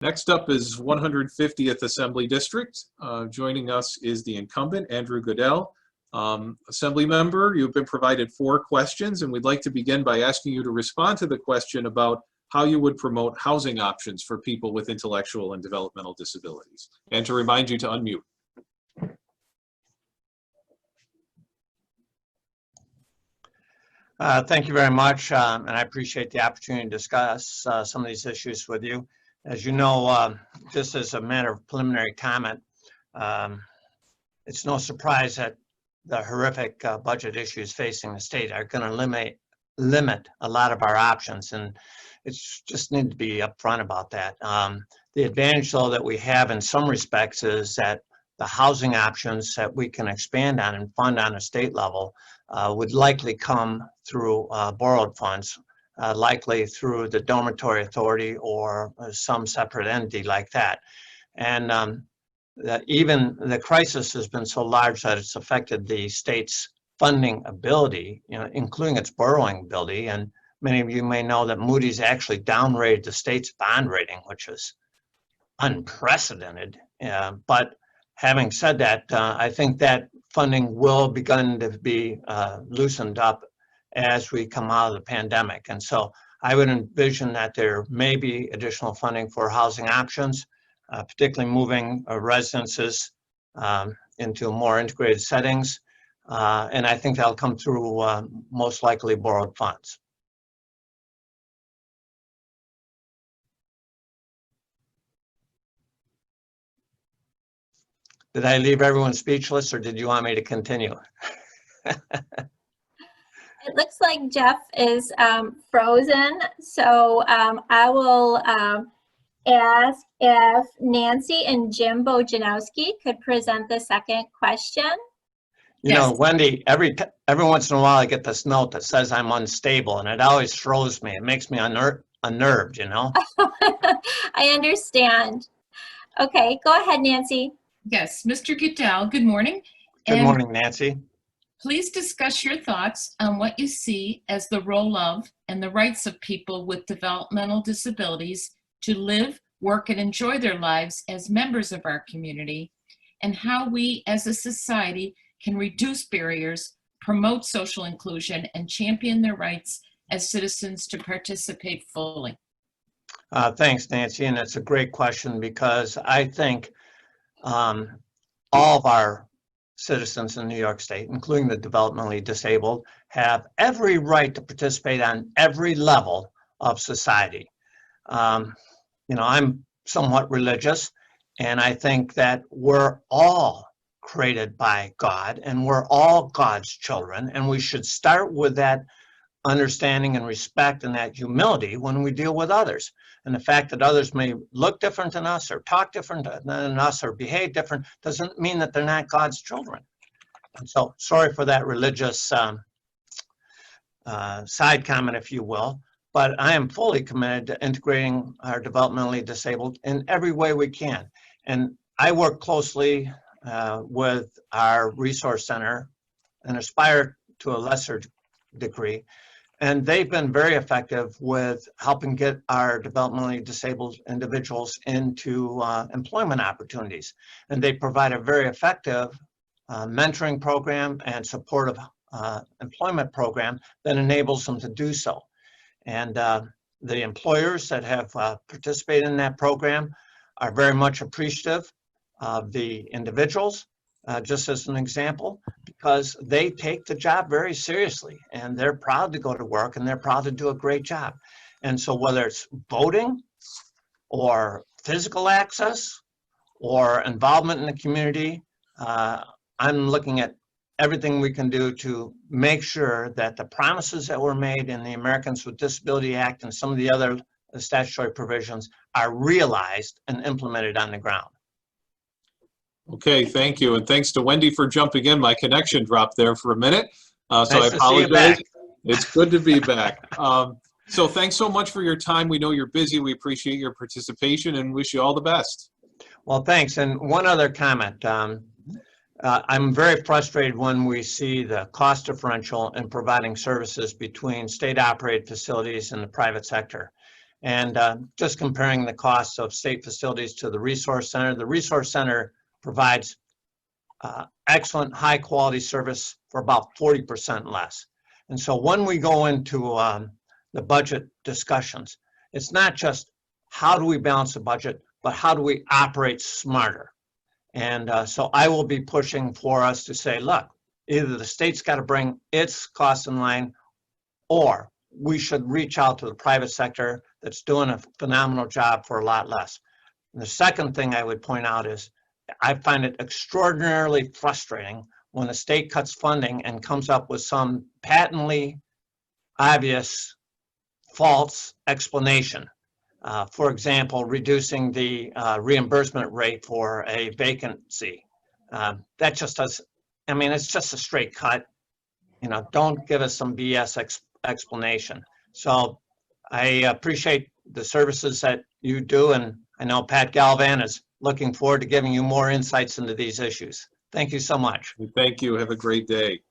Next up is 150th Assembly District. Joining us is the incumbent, Andrew Goodell. Assembly member, you've been provided 4 questions, and we'd like to begin by asking you to respond to the question about how you would promote housing options for people with intellectual and developmental disabilities, and to remind you to unmute. Thank you very much, and I appreciate the opportunity to discuss some of these issues with you. As you know, just as a matter of preliminary comment, it's no surprise that the horrific budget issues facing the state are going to limit a lot of our options, and it's just need to be upfront about that. The advantage, though, that we have in some respects is that the housing options that we can expand on and fund on a state level would likely come through borrowed funds, likely through the dormitory authority or some separate entity like that. And that even the crisis has been so large that it's affected the state's funding ability, including its borrowing ability. And many of you may know that Moody's actually downgraded the state's bond rating, which is unprecedented. But having said that, I think that funding will begin to be loosened up as we come out of the pandemic. And so I would envision that there may be additional funding for housing options, particularly moving residences into more integrated settings. And I think that'll come through most likely borrowed funds. Did I leave everyone speechless, or did you want me to continue? It looks like Jeff is frozen, so I will ask if Nancy and Jim Bojanowski could present the second question. You know, Wendy, every once in a while I get this note that says I'm unstable, and it always throws me. It makes me unnerved, you know? I understand. Okay, go ahead, Nancy. Yes, Mr. Goodell, good morning. Good morning, Nancy. Please discuss your thoughts on what you see as the role of and the rights of people with developmental disabilities to live, work, and enjoy their lives as members of our community, and how we as a society can reduce barriers, promote social inclusion, and champion their rights as citizens to participate fully. Thanks, Nancy, and it's a great question because I think all of our citizens in New York State, including the developmentally disabled, have every right to participate on every level of society. You know, I'm somewhat religious, and I think that we're all created by God, and we're all God's children, and we should start with that understanding and respect and that humility when we deal with others. And the fact that others may look different than us or talk different than us or behave different doesn't mean that they're not God's children. And so, sorry for that religious side comment, if you will, but I am fully committed to integrating our developmentally disabled in every way we can. And I work closely with our resource center and Aspire to a lesser degree. And they've been very effective with helping get our developmentally disabled individuals into employment opportunities. And they provide a very effective mentoring program and supportive employment program that enables them to do so. And the employers that have participated in that program are very much appreciative of the individuals, just as an example, because they take the job very seriously and they're proud to go to work and they're proud to do a great job. And so whether it's voting or physical access or involvement in the community, I'm looking at everything we can do to make sure that the promises that were made in the Americans with Disability Act and some of the other statutory provisions are realized and implemented on the ground. Okay, thank you. And thanks to Wendy for jumping in. My connection dropped there for a minute. So Nice I to see you apologize. back. It's good to be back. So thanks so much for your time. We know you're busy. We appreciate your participation and wish you all the best. Well, thanks. And one other comment. I'm very frustrated when we see the cost differential in providing services between state-operated facilities and the private sector. And just comparing the costs of state facilities to the Resource Center, the Resource Center provides excellent, high-quality service for about 40% less. And so when we go into the budget discussions, it's not just how do we balance the budget, but how do we operate smarter? And so I will be pushing for us to say, look, either the state's got to bring its costs in line, or we should reach out to the private sector that's doing a phenomenal job for a lot less. And the second thing I would point out is I find it extraordinarily frustrating when the state cuts funding and comes up with some patently obvious false explanation. For example, reducing the reimbursement rate for a vacancy. That just does, I mean, it's just a straight cut. You know, don't give us some BS explanation. So I appreciate the services that you do, and I know Pat Galvan is looking forward to giving you more insights into these issues. Thank you so much. Thank you. Have a great day.